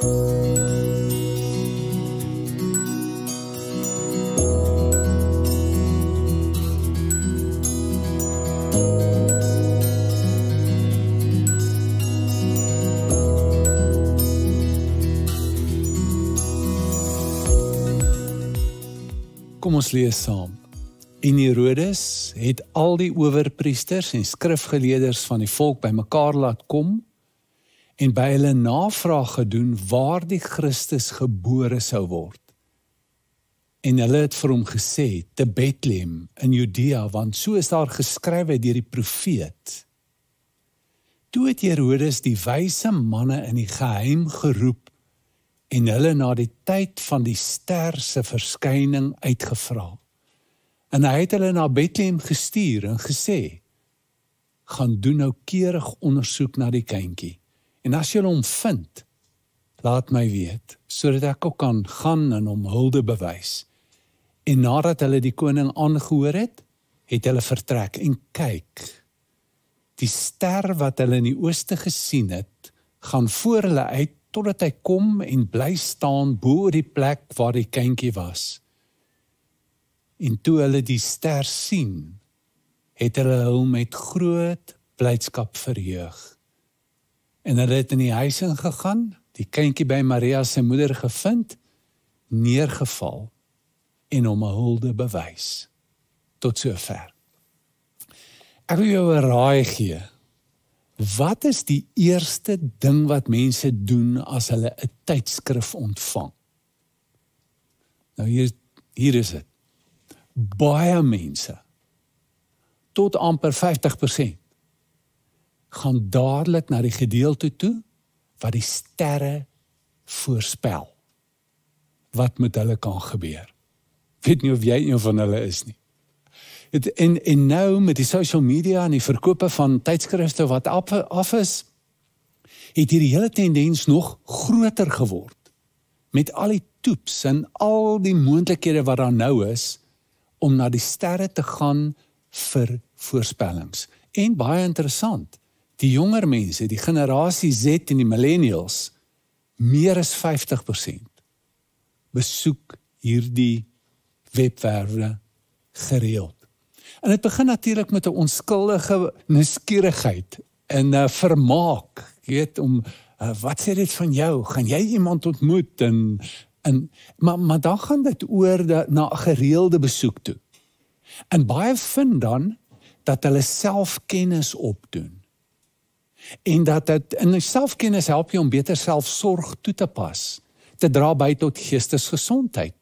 Kom ons lees saam. En Herodes het al die owerpriesters en skrifgeleerders van die volk bymekaar laat kom en by hulle navraag gedoen waar die Christus gebore sou word. En hulle het vir hom gesê, te Bethlehem in Judea, want so is daar geskrywe deur die profeet. Toe het Herodes die wyse manne in die geheim geroep en hulle na die tyd van die ster se verskyning uitgevra. En hy het hulle na Bethlehem gestuur en gesê, gaan doen noukeurig ondersoek na die kindjie. En as julle hom vind, laat my weet, sodat ek ook kan gaan en hom hulde bewys. En nadat hulle die koning aangehoor het, het hulle vertrek en kyk. Die ster wat hulle in die ooste gesien het, gaan voor hulle uit, totdat hy kom en bly staan bo die plek waar die kindjie was. En toe hulle die ster sien, het hulle hom met groot blydskap verheug. En hulle het in die huis ingegaan, die kindjie by Maria sy moeder gevind, neergeval en hom 'n hulde bewys. Tot sover. Ek wil jou 'n raai gee. Wat is die eerste ding wat mense doen as hulle 'n tydskrif ontvang? Nou hier is dit. Baie mense, tot amper 50%, gaan dadelik na die gedeelte toe, wat die sterre voorspel. Wat met hulle kan gebeur. Ek weet nie of jy een van hulle is nie. En nou met die social media en die verkope van tydskrifte wat af is, het hierdie hele tendens nog groter geword. Met al die toeps en al die moontlikhede wat daar nou is, om na die sterre te gaan vir voorspellings. En baie interessant, die jonger mense, die generasie Z en die millennials, meer as 50%, besoek hierdie webwerwe gereeld. En dit begin natuurlik met 'n onskuldige nuuskierigheid en vermaak, jy weet, wat sê dit van jou? Gaan jy iemand ontmoet? Maar dan gaan dit oor na 'n gereelde besoek toe. En baie vind dan dat hulle selfkennis opdoen. En dat dit in selfkennis help jy om beter selfsorg toe te pas, te dra by tot geestesgesondheid.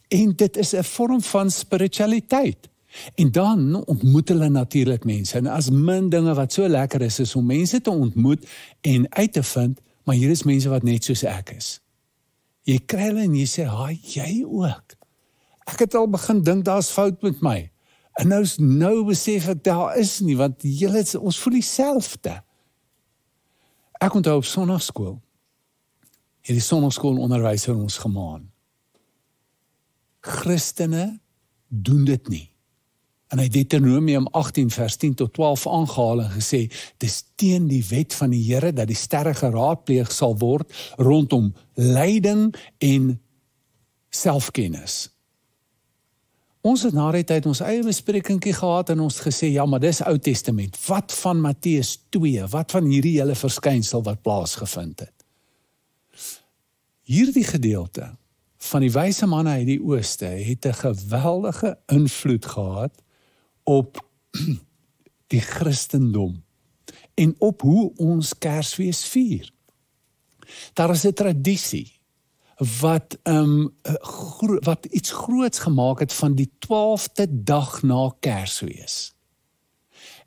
En dit is 'n vorm van spiritualiteit. En dan ontmoet hulle natuurlik mense. En as min dinge wat so lekker is om mense te ontmoet en uit te vind, maar hier is mense wat net soos ek is. Jy kry hulle en jy sê, jy ook. Ek het al begin dink daar's fout met my. En nou besef ek daar is nie, want ons voel dieselfde. Ek onthou op sonnaarskool. Hierdie sonnaarskoolonderwyser ons gemaan. Christene doen dit nie. En hy het Deuteronomium 18 vers 10 tot 12 aangehaal en gesê, dis teen die wet van die Here dat die sterre geraadpleeg sal word rondom lyding en selfkennis. Ons het na die tyd ons eie besprekingkie gehad en ons gesê, ja, maar dis Ou Testament. Wat van Matteus 2? Wat van hierdie hele verskynsel wat plaasgevind het? Hierdie gedeelte van die wyse manne uit die ooste het 'n geweldige invloed gehad op die Christendom en op hoe ons Kersfees vier. Daar is 'n tradisie wat iets groots gemaak het van die 12de dag na Kersfees.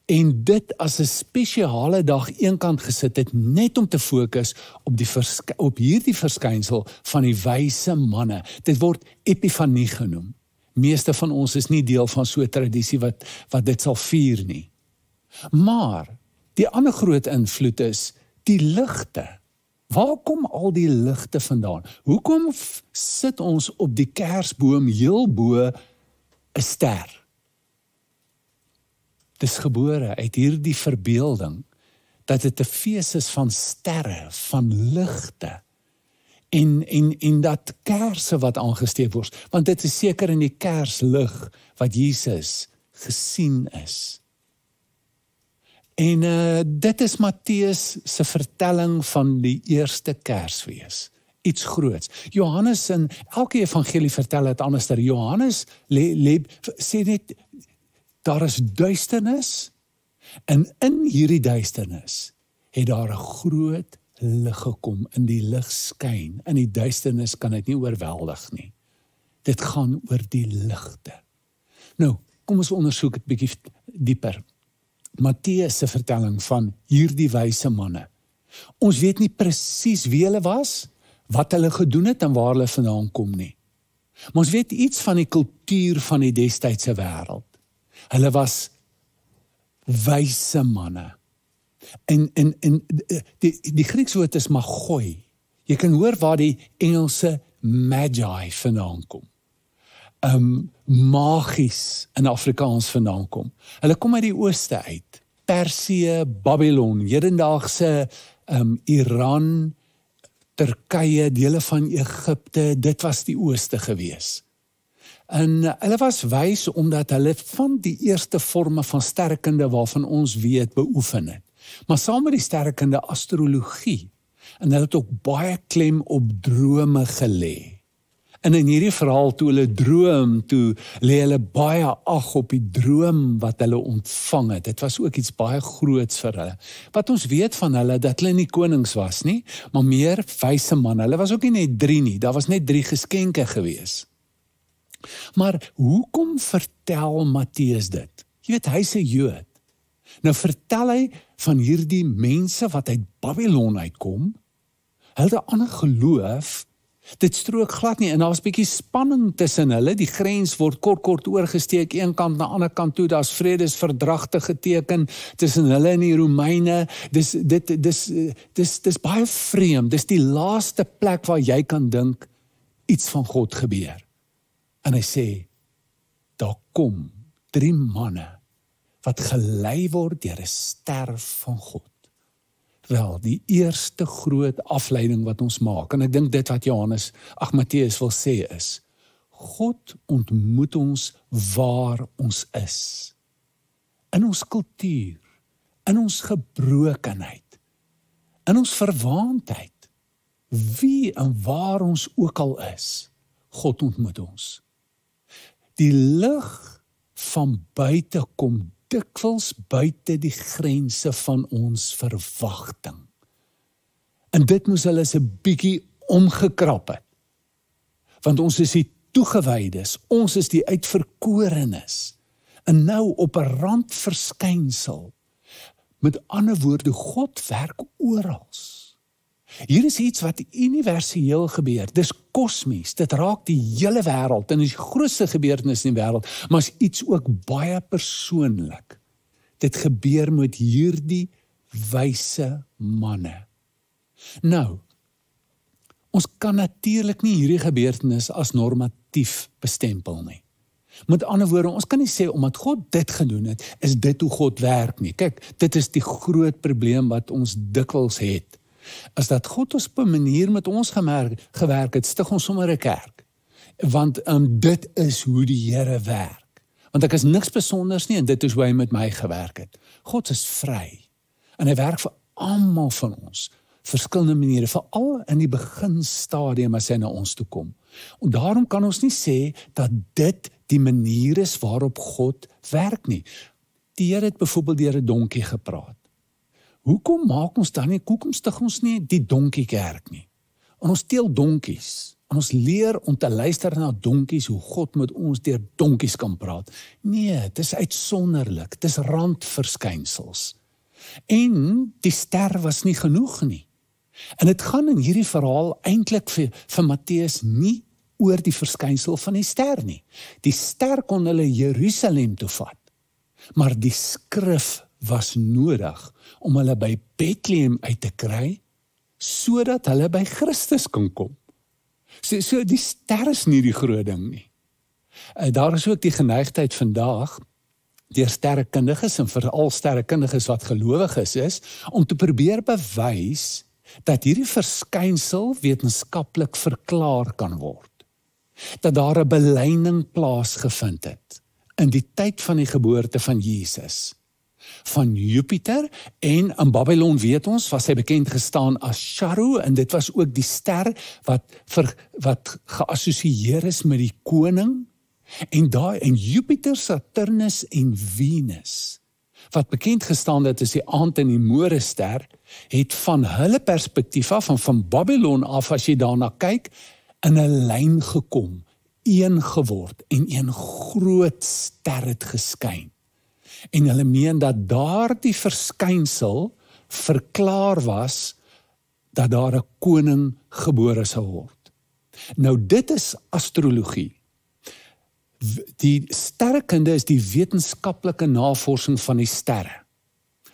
En dit as 'n spesiale dag eenkant gesit het, net om te fokus op hierdie verskynsel van die wyse manne. Dit word Epifanie genoem. Meeste van ons is nie deel van so 'n tradisie wat dit sal vier nie. Maar die ander groot invloed is die ligte. Waar kom al die ligte vandaan? Hoekom sit ons op die kersboom heel bo 'n ster? Dis gebore uit hierdie verbeelding dat dit 'n fees is van sterre, van ligte. en dat kerse wat aangesteek word, want dit is seker in die kerslig wat Jesus gesien is. En dit is Matteus se vertelling van die eerste Kersfees. Iets groots. Johannes en elke evangelie vertel het anders. Johannes sê net, daar is duisternis, en in hierdie duisternis het daar 'n groot lig gekom, in die lig skyn. In die duisternis kan dit nie oorweldig nie. Dit gaan oor die ligte. Nou, kom ons ondersoek dit bietjie dieper. Matteus se vertelling van hierdie wyse manne. Ons weet nie presies wie hulle was, wat hulle gedoen het en waar hulle vandaan kom nie. Maar ons weet iets van die kultuur van die destydse wêreld. Hulle was wyse manne. En die Griekse woord is magoi. Jy kan hoor waar die Engelse magi vandaan kom. Magies in Afrikaans vandaan kom. Hulle kom uit die ooste uit. Persië, Babylon, hedendaagse Iran, Turkye, dele van Egipte, dit was die ooste gewees. En hulle was wys omdat hulle van die eerste vorme van sterrekunde waarvan ons weet beoefen het. Maar saam met die sterrekunde astrologie, en hulle het ook baie klem op drome gelê. En in hierdie verhaal toe hulle droom, toe lê hulle baie ag op die droom wat hulle ontvang het. Dit was ook iets baie groots vir hulle. Wat ons weet van hulle, dat hulle nie konings was nie, maar meer wyse manne. Hulle was ook nie net 3 nie, daar was net 3 geskenke gewees. Maar hoekom vertel Matteus dit? Jy weet, hy's 'n Jood. Nou vertel hy van hierdie mense wat uit Babylon uitkom. Hulle het 'n ander geloof. Dit strook glad nie, en daar was 'n bietjie spanning tussen hulle. Die grens word kort oorgesteek, een kant na ander kant toe. Daar's vredesverdragte geteken tussen hulle en die Romeine. Dis baie vreemd. Dis die laaste plek waar jy kan dink iets van God gebeur. En hy sê, daar kom 3 manne wat gelei word deur 'n ster van God. Wel, die eerste groot afleiding wat ons maak, en ek dink dit wat Matteus wil sê is, God ontmoet ons waar ons is. In ons kultuur, in ons gebrokenheid, in ons verwaandheid, wie en waar ons ook al is, God ontmoet ons. Die lig van buite kom dikwels buite die grense van ons verwagting. En dit moes hulle 'n bietjie omgekrap het. Want ons is die toegewydes, ons is die uitverkorenes. En nou op 'n randverskynsel. Met ander woorde, God werk oral. Hier is iets wat universeel gebeur. Dis kosmies. Dit raak die hele wêreld en is die grootste gebeurtenis in die wêreld, maar is iets ook baie persoonlik. Dit gebeur met hierdie wyse manne. Nou, ons kan natuurlik nie hierdie gebeurtenis as normatief bestempel nie. Met ander woorde, ons kan nie sê omdat God dit gedoen het, is dit hoe God werk nie. Kyk, dit is die groot probleem wat ons dikwels het. As dat God op 'n manier met ons gewerk het, stig ons sommer 'n kerk. Want dit is hoe die Here werk. Want ek is niks besonders nie en dit is hoe hy met my gewerk het. God is vry. En hy werk vir almal van ons. Verskillende maniere, veral in die beginstadium as hy na ons toe kom. En daarom kan ons nie sê dat dit die manier is waarop God werk nie. Die Here het byvoorbeeld deur 'n donkie gepraat. Hoekom maak ons dan nie, hoekom stig ons nie die donkiekerk nie? En ons steel donkies, en ons leer om te luister na donkies, hoe God met ons deur donkies kan praat. Nee, dit is uitsonderlik, dit is randverskynsels. En die ster was nie genoeg nie. En dit gaan in hierdie verhaal eintlik vir Matteus nie oor die verskynsel van die ster nie. Die ster kon hulle Jerusalem toe vat, maar die skrif was nodig om hulle by Bethlehem uit te kry, sodat hulle by Christus kon kom. So die ster is nie die groot ding nie. Daar is ook die geneigtheid vandag, deur sterrekundiges en veral sterrekundiges wat gelowiges is, om te probeer bewys dat hierdie verskynsel wetenskaplik verklaar kan word. Dat daar 'n belyning plaasgevind het in die tyd van die geboorte van Jesus. Van Jupiter, en in Babylon weet ons, was hy bekend gestaan as Charu, en dit was ook die ster wat geassosieer is met die koning, en Jupiter, Saturnus en Venus, wat bekend gestaan het as die aand en die môre ster, het van hulle perspektief af, van Babylon af, as jy daarna kyk, in 'n lyn gekom, een geword, en een groot ster het geskyn. En hulle meen dat daardie verskynsel verklaar was dat daar 'n koning gebore sou word. Nou dit is astrologie. Die sterrekunde is die wetenskaplike navorsing van die sterre.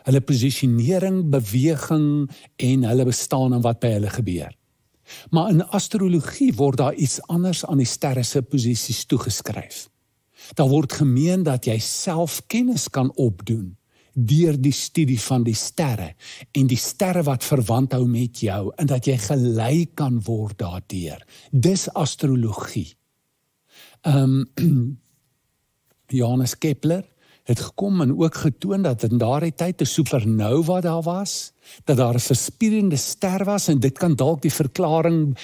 Hulle posisionering, beweging en hulle bestaan en wat by hulle gebeur. Maar in astrologie word daar iets anders aan die sterre se posisies toegeskryf. Daar word gemeen dat jy self kennis kan opdoen deur die studie van die sterre en die sterre wat verwant hou met jou en dat jy gelei kan word daardeur. Dis astrologie. Johannes Kepler het gekom en ook getoon dat in daardie tyd 'n supernova daar was, dat daar 'n verspierende ster was en dit kan dalk die verklaring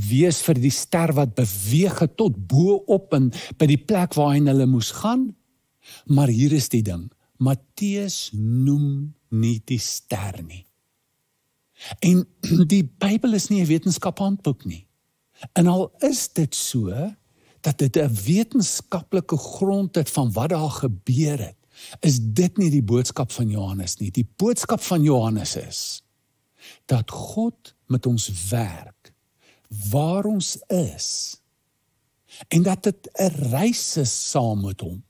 wees vir die ster wat beweeg het tot bo op en by die plek waarheen hulle moes gaan. Maar hier is die ding, Matteus noem nie die ster nie. En die Bybel is nie 'n wetenskaphandboek nie. En al is dit so, dat dit 'n wetenskaplike grond het van wat daar gebeur het, is dit nie die boodskap van Johannes nie. Die boodskap van Johannes is, dat God met ons werk, waar ons is, en dat dit 'n reis is saam met hom,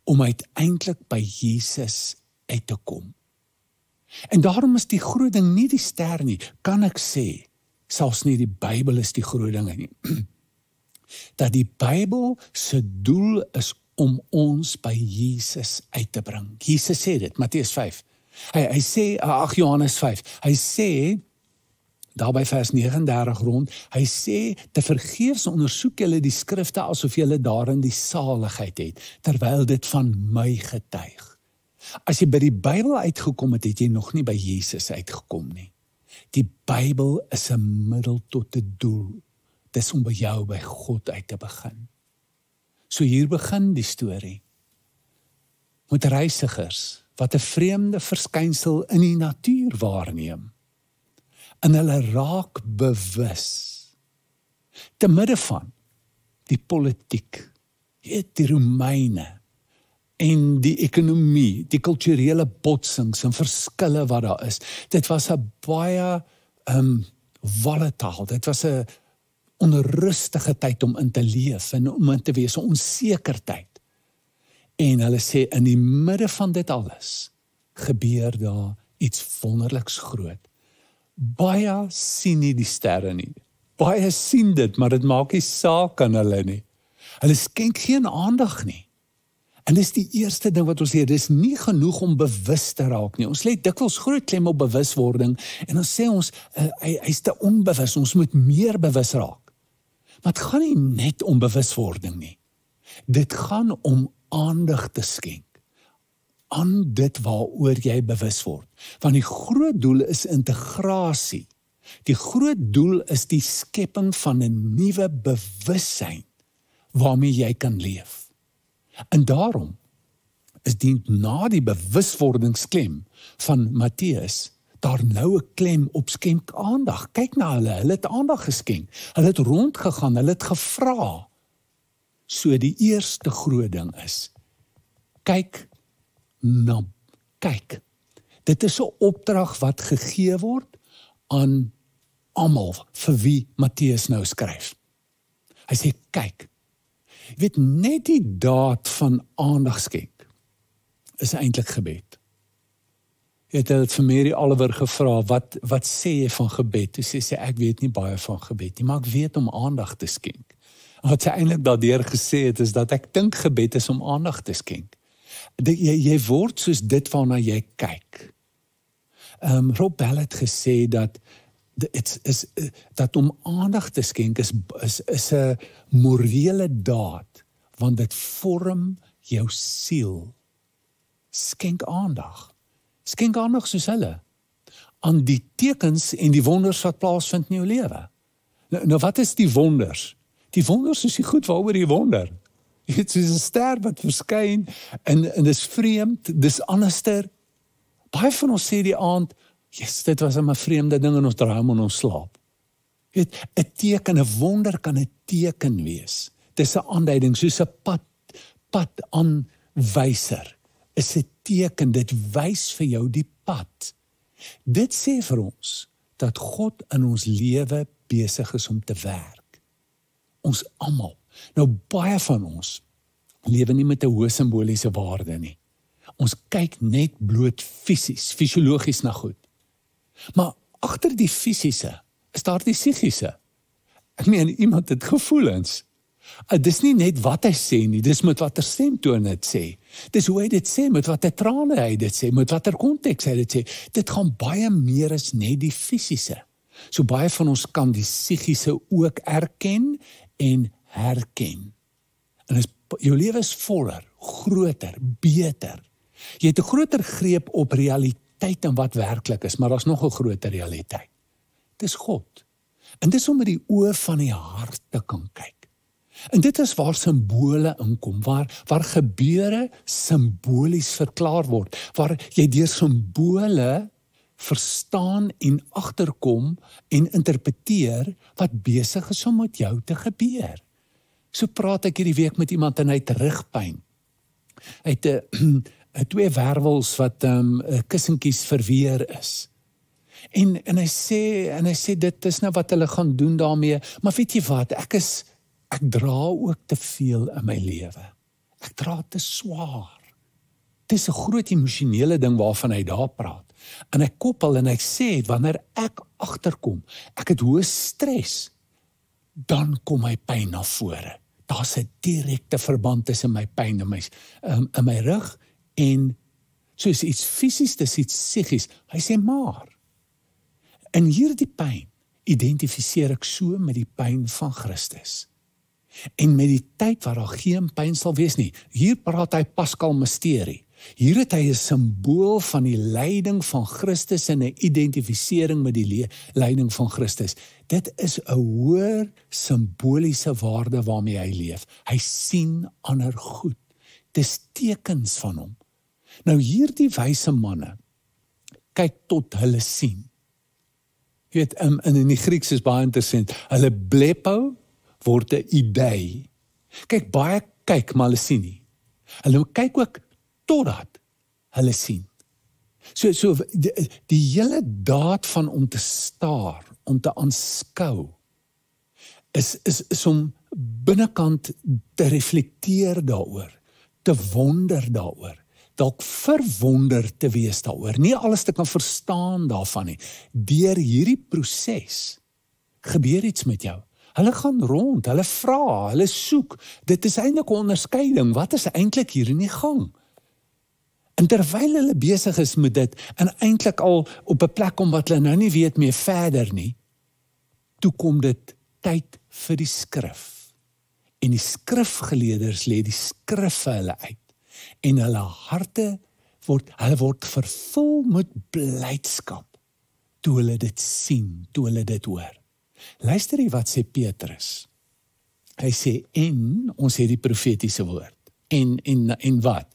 om uiteindelik by Jesus uit te kom. En daarom is die groot ding nie die ster nie, kan ek sê, selfs nie die Bybel is die groot ding nie. Dat die Bybel se doel is om ons by Jesus uit te bring. Jesus sê dit, Matteus 5. Hy sê, Johannes 5, hy sê, daar by vers 39 rond, hy sê, te vergeefs ondersoek julle die skrifte asof julle daarin die saligheid het, terwyl dit van my getuig. As jy by die Bybel uitgekom het, het jy nog nie by Jesus uitgekom nie. Die Bybel is 'n middel tot 'n doel. Dis om by jou, by God uit te begin. So hier begin die storie. Met reisigers, wat 'n vreemde verskynsel in die natuur waarneem. En hulle raak bewus. Te midde van die politiek, die Romeine, en die ekonomie, die kulturele botsings en verskille wat daar is. Dit was 'n baie volatile, dit was 'n onrustige tyd om in te leef en om in te wees, 'n onseker tyd. En hulle sê, in die midde van dit alles, gebeur daar iets wonderliks groot. Baie sien nie die sterre nie. Baie sien dit, maar dit maak nie saak aan hulle nie. Hulle skenk geen aandag nie. En dis die eerste ding wat ons sê, dis nie genoeg om bewus te raak nie. Ons lê dikwels groot klem op bewuswording, en dan sê ons, hy's te onbewus, ons moet meer bewus raak. Maar het gaan nie net om bewuswording nie. Dit gaan om aandag te skenk aan dit waaroor jy bewus word. Want die groot doel is integrasie. Die groot doel is die skepping van 'n nuwe bewussyn waarmee jy kan leef. En daarom is na die bewuswordingsklem van Matteus daar nou 'n klem op skenk aandag. Kyk na hulle het aandag geskenk. Hulle het rondgegaan, hulle het gevra. So die eerste groot ding is, kyk. Dit is 'n opdrag wat gegee word aan almal vir wie Matteus nou skryf. Hy sê, kyk. Jy weet, net die daad van aandag skenk is eintlik gebed. Jy het dit vir Mary Oliver gevra, wat sê jy van gebed? Toe sê sy, ek weet nie baie van gebed nie, maar ek weet om aandag te skenk. En wat sy eintlik daardeur gesê het, is dat ek dink gebed is om aandag te skenk. Jy word soos dit waarna jy kyk. Rob Bell het gesê dat dat om aandag te skenk is 'n morele daad, want dit vorm jou siel. Skenk aandag. Skenk aandag soos hulle aan die tekens en die wonders wat plaasvind in jou lewe. Nou wat is die wonders? Die wonders is die goed waaroor jy wonder. Jy weet, soos 'n ster wat verskyn en dis vreemd, dis anderster. Baie van ons sê die aand, yes, dit was 'n vreemde ding in ons droom en ons slaap. Jy weet, 'n teken, 'n wonder kan 'n teken wees. Dis 'n aanduiding, soos 'n pad aanwyser. Is 'n teken, dit wys vir jou die pad. Dit sê vir ons dat God in ons lewe besig is om te werk. Ons almal. Nou baie van ons lewe nie met 'n hoë simboliese waarde nie. Ons kyk net bloot fisiologies na goed. Maar agter die fisiese is daar die psigiese. Ek meen, iemand het gevoelens. Dis nie net wat hy sê nie, dis met watter stemtoon dit sê. Dis hoe hy dit sê, met watter trane hy dit sê, met watter konteks hy dit sê. Dit gaan baie meer as net die fisiese. So baie van ons kan die psigiese ook erken en herken. En jou lewe is voller, groter, beter. Jy het 'n groter greep op realiteit en wat werklik is, maar daar's nog 'n groter realiteit. Dis God. En dis om met die oë van die hart te kan kyk. En dit is waar simbole inkom, waar gebeure simbolies verklaar word, waar jy deur simbole verstaan en agterkom en interpreteer wat besig is om met jou te gebeur. So praat ek hierdie week met iemand en hy het rugpyn. Hy het 2 wervels wat kussentjies verweer is. En hy sê dit is nou wat hulle gaan doen daarmee, maar weet jy wat, ek dra ook te veel in my lewe. Ek dra te swaar. Dis 'n groot emosionele ding waarvan hy daar praat. En hy koppel en hy sê, wanneer ek agterkom, ek het hoë stres, dan kom my pyn na vore. Daar's 'n direkte verband tussen my pyn in my rug en soos iets fisies, dis iets psigies. Hy sê maar, in hierdie pyn identifiseer ek so met die pyn van Christus. En met die tyd waar daar geen pyn sal wees nie. Hier praat hy Paschal Mysterie. Hier het hy 'n simbool van die lyding van Christus en 'n identifisering met die lyding van Christus. Dit is 'n hoër simboliese waarde waarmee hy leef. Hy sien ander goed. Dis tekens van hom. Nou hierdie wyse manne kyk tot hulle sien. Jy weet, in die Grieks is baie interessant. Hulle blepo word 'n idee. Kyk, baie kyk, maar hulle sien nie. Hulle kyk ook totdat hulle sien. So die hele daad van om te staar, om te aanskou, is om binnekant te reflekteer daaroor, te wonder daaroor, dalk verwonder te wees daaroor, nie alles te kan verstaan daarvan nie. Deur hierdie proses gebeur iets met jou. Hulle gaan rond, hulle vra, hulle soek. Dit is eintlik 'n onderskeiding. Wat is eintlik hier in die gang? En terwyl hulle besig is met dit, en eintlik al op 'n plek kom wat hulle nou nie weet meer verder nie, toe kom dit tyd vir die skrif. En die skrifgeleerders lê die skrif vir hulle uit. En hulle harte word vervul met blydskap toe hulle dit sien, toe hulle dit hoor. Luister hier wat sê Petrus. Hy sê, en ons het die profetiese woord. En wat?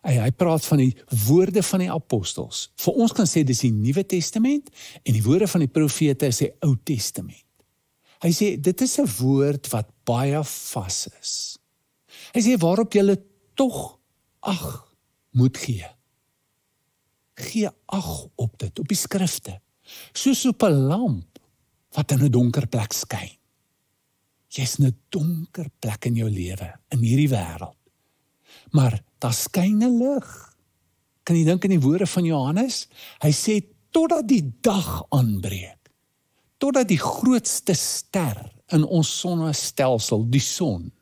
Hy praat van die woorde van die apostels. Vir ons kan sê dis die Nuwe Testament en die woorde van die profete is die Ou Testament. Hy sê dit is 'n woord wat baie vas is. Hy sê waarop julle tog ag moet gee. Gee ag op dit, op die skrifte. Soos op 'n lamp wat in 'n donker plek skyn. Jy's in 'n donker plek in jou lewe, in hierdie wêreld. Maar daar skyn 'n lig. Kan jy dink aan die woorde van Johannes? Hy sê, totdat die dag aanbreek, totdat die grootste ster in ons sonnestelsel, die son,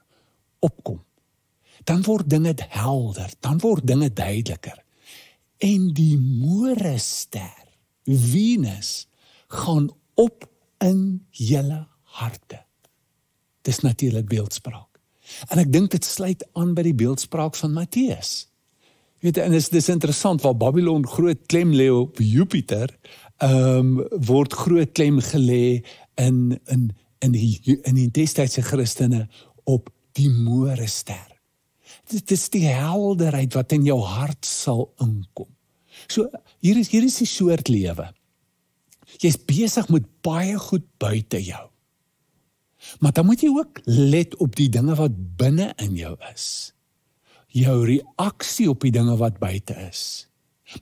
opkom, dan word dinge helder, dan word dinge duideliker. En die môrester, Venus gaan op in julle harte. Dis natuurlik beeldspraak. En ek dink dit sluit aan by die beeldspraak van Matteus. Weet jy, en dis interessant, waar Babylon groot klem lê op Jupiter, word groot klem gelê in die destydse Christene op die Moorester. Dit is die helderheid wat in jou hart sal inkom. So, hier is die soort lewe. Jy's besig met baie goed buite jou. Maar dan moet jy ook let op die dinge wat binne in jou is. Jou reaksie op die dinge wat buite is.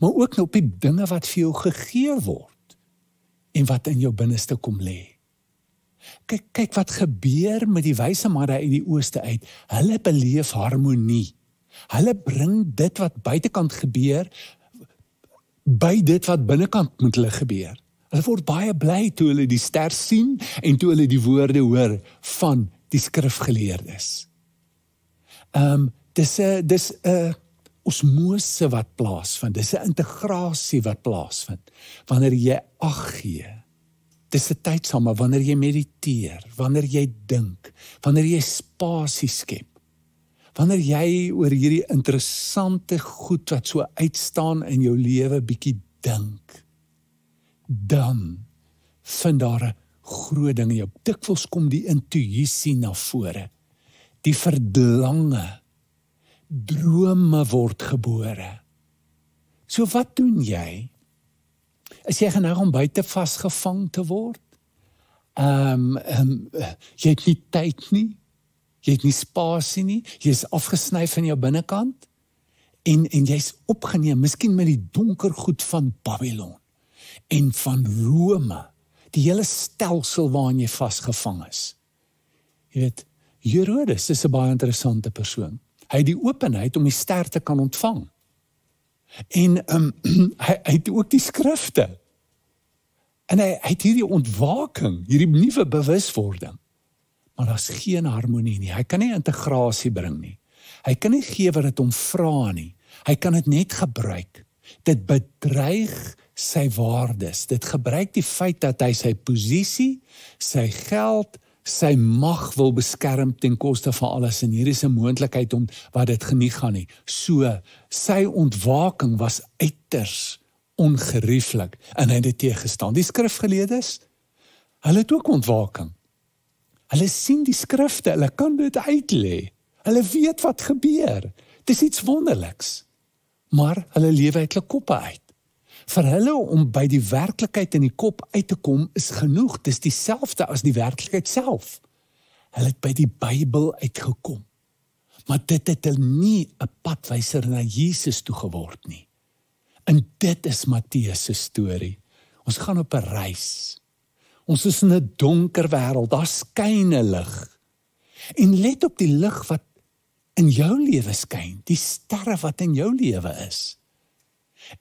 Maar ook op die dinge wat vir jou gegee word en wat in jou binneste kom lê. Kyk wat gebeur met die wyse manne uit die ooste uit. Hulle beleef harmonie. Hulle bring dit wat buitekant gebeur by dit wat binnekant met hulle gebeur. Hulle word baie bly toe hulle die ster sien en toe hulle die woorde hoor van die skrifgeleerdes. Dis 'n osmose wat plaasvind, dis 'n integrasie wat plaasvind, wanneer jy ag gee. Dis 'n tydsame, wanneer jy mediteer, wanneer jy dink, wanneer jy spasie skep, wanneer jy oor hierdie interessante goed wat so uitstaan in jou lewe bietjie dink, dan vind daar 'n groot ding in jou. Dikwels kom die intuïsie na vore, die verlange, drome word gebore. So wat doen jy? Is jy geneig om buite vasgevang te word? Jy het nie tyd nie, jy het nie spasie nie, jy is afgesny van jou binnekant, en jy's opgeneem, miskien met die donker goed van Babylon, en van Rome, die hele stelsel waarin jy vasgevang is. Jy weet, Herodes is 'n baie interessante persoon. Hy het die openheid om die ster te kan ontvang. En hy het ook die skrifte. En hy het hierdie ontwaking, hierdie nuwe bewuswording. Maar daar's geen harmonie nie. Hy kan nie integrasie bring nie. Hy kan nie gee wat dit hom vra nie. Hy kan dit net gebruik. Dit bedreig sy waardes. Dit gebruik die feit dat hy sy posisie, sy geld, sy mag wil beskerm ten koste van alles, en hier is 'n moontlikheid om wat dit nie gaan nie. So, sy ontwaking was uiters ongerieflik, en hy het dit teëgestaan. Die skrifgeleerdes, hulle het ook ontwaking. Hulle sien die skrifte, hulle kan dit uitlê. Hulle weet wat gebeur. Dis iets wonderliks. Maar hulle lewe uit hulle koppe uit. Vir hulle om by die werklikheid in die kop uit te kom is genoeg. Dis dieselfde as die werklikheid self. Hulle het by die Bybel uitgekom. Maar dit het hulle nie 'n padwyser na Jesus toe geword nie. En dit is Matteus se storie. Ons gaan op 'n reis. Ons is in 'n donker wêreld, daar skyn 'n lig. En let op die lig wat in jou lewe skyn, die sterre wat in jou lewe is.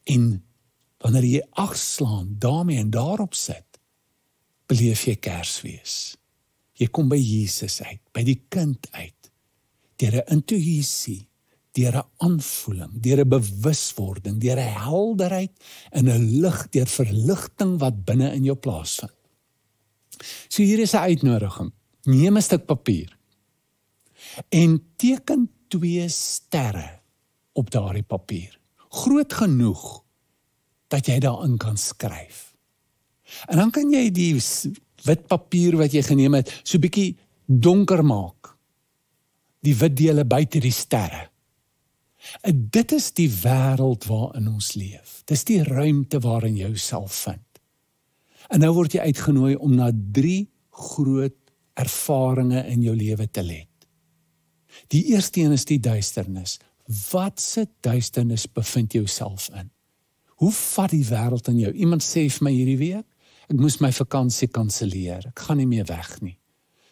En wanneer jy ag slaan daarmee en daarop sit, beleef jy Kersfees. Jy kom by Jesus uit, by die kind uit, deur 'n intuïsie, deur 'n aanvoeling, deur 'n bewuswording, deur 'n helderheid en 'n lig, deur verligting wat binne in jou plaasvind. So hier is 'n uitnodiging. Neem 'n stuk papier en teken 2 sterre op daardie papier. Groot genoeg dat jy daarin kan skryf. En dan kan jy die wit papier wat jy geneem het, so bietjie donker maak. Die wit dele buite die sterre. En dit is die wêreld waarin ons leef. Dis die ruimte waarin jy jouself vind. En nou word jy uitgenooi om na 3 groot ervarings in jou lewe te let. Die eerste een is die duisternis. Wat se duisternis bevind jy jouself in? Hoe vat die wêreld in jou? Iemand sê vir my hierdie week, ek moes my vakansie kanselleer. Ek gaan nie meer weg nie.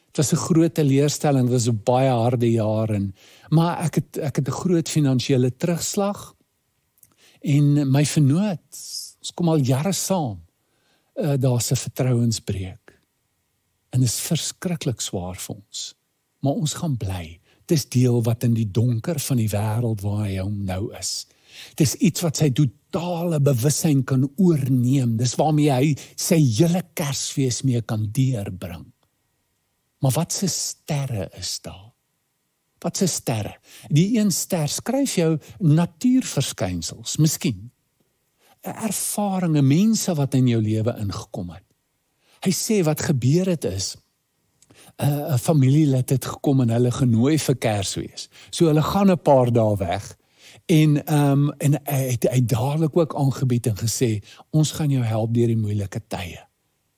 Dit was 'n groot teleurstelling, dit was 'n baie harde jaar, maar ek het 'n groot finansiële terugslag. En my vernoot, ons kom al jare saam, daar's 'n vertrouensbreuk. En dit is verskriklik swaar vir ons. Maar ons gaan bly. Dis deel wat in die donker van die wêreld waar hy nou is. Dit is iets wat sy totale bewussyn kan oorneem. Dis waarmee hy sy hele Kersfees mee kan deurbring. Maar wat se sterre is daar? Wat se sterre? Die een ster skryf jou natuurverskynsels, miskien. Ervarings, mense wat in jou lewe ingekom het. Hy sê wat gebeur het is, 'n familielid het gekom en hulle genooi vir Kersfees. So hulle gaan 'n paar dae weg en hy dadelik ook aangebied en gesê, ons gaan jou help deur die moeilike tye.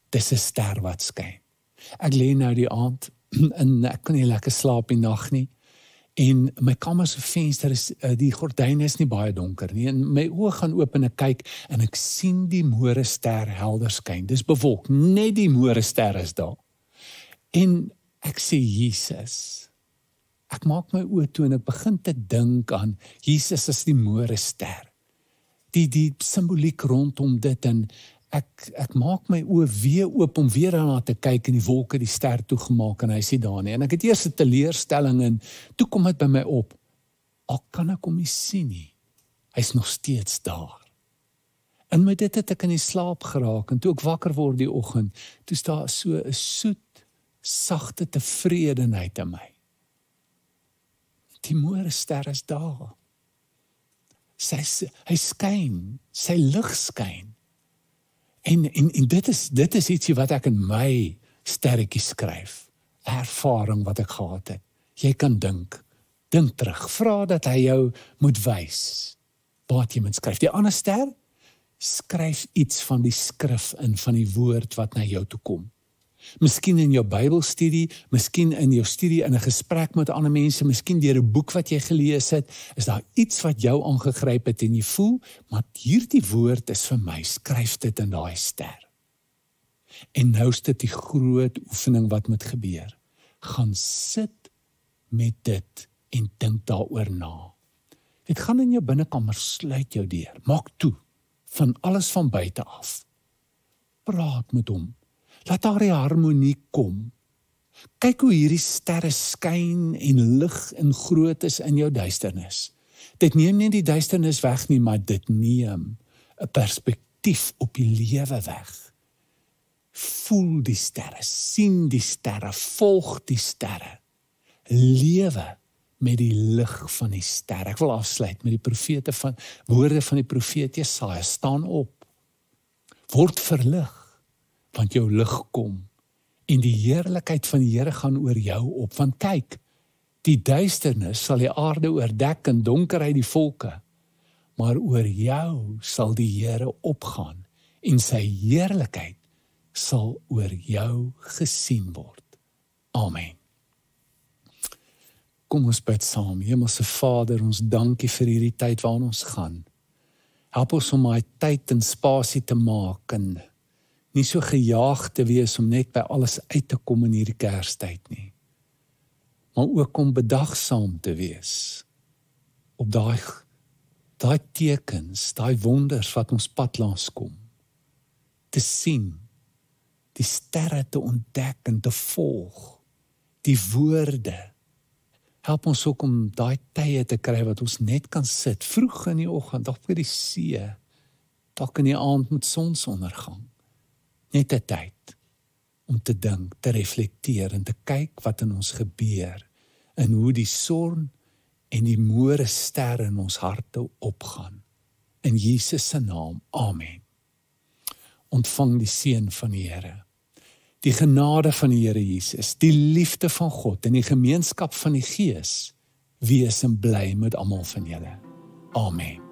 Dis 'n ster wat skyn. Ek lê nou die aand en ek kan nie lekker slaap die nag nie. En my kamer se venster is, die gordyne is nie baie donker nie. En my oë gaan oop en ek kyk en ek sien die môrester helder skyn. Dis bewolk, net die môrester is daar. En ek sê Jesus. Ek maak my oë toe en ek begin te dink aan Jesus as die môrester. Die simboliek rondom dit en ek maak my oë weer oop om weer daarna te kyk en die wolke die ster toegemaak en hy sê daar nie. En ek het eers 'n teleurstelling en toe kom dit by my op. Al kan ek hom nie sien nie. Hy's nog steeds daar. En met dit het ek in die slaap geraak en toe ek wakker word die oggend, toe staan so 'n soet, sagte tevredenheid in my. Die môrester is daar. Hy skyn, sy lig skyn. En dit is ietsie wat ek in my sterretjie skryf. Ervaring wat ek gehad het. Jy kan dink terug, vra dat hy jou moet wys wat jy moet skryf. Die ander ster skryf iets van die skrif in, van die woord wat na jou toe kom. Miskien in jou Bybelstudie, miskien in jou studie in 'n gesprek met ander mense, miskien deur 'n boek wat jy gelees het, is daar iets wat jou aangegryp het en jy voel, maar hierdie woord is vir my, skryf dit in daai ster. En nou is dit die groot oefening wat moet gebeur. Gaan sit met dit en dink daaroor na. Dit gaan in jou binnekamer, sluit jou deur, maak toe, van alles van buite af. Praat met hom. Laat daar die harmonie kom. Kyk hoe hierdie sterre skyn en lig en groot is in jou duisternis. Dit neem nie die duisternis weg nie, maar dit neem 'n perspektief op die lewe weg. Voel die sterre, sien die sterre, volg die sterre. Lewe met die lig van die sterre. Ek wil afsluit met die woorde van die profeet Jesaja. Staan op. Word verlig. Want jou lig kom, en die heerlikheid van die Here gaan oor jou op, want kyk, die duisternis sal die aarde oordek en donkerheid die volke, maar oor jou sal die Here opgaan, en sy heerlikheid sal oor jou gesien word. Amen. Kom ons bid saam. Hemelse Vader, ons dankie vir hierdie tyd waarin ons gaan. Help ons om my tyd en spasie te maak en nie so gejaag te wees om net by alles uit te kom in hierdie Kerstyd nie. Maar ook om bedagsaam te wees op daai tekens, daai wonders wat ons pad langs kom. Te sien, die sterre te ontdek en te volg, die woorde. Help ons ook om daai tye te kry wat ons net kan sit, vroeg in die oggend, dalk by die see, dalk in die aand met sonsondergang. Net 'n tyd om te dink, te reflekteer en te kyk wat in ons gebeur en hoe die son en die môrester in ons harte opgaan. In Jesus se naam, amen. Ontvang die seën van die Here. Die genade van die Here Jesus, die liefde van God en die gemeenskap van die Gees, wees en bly met almal van julle. Amen.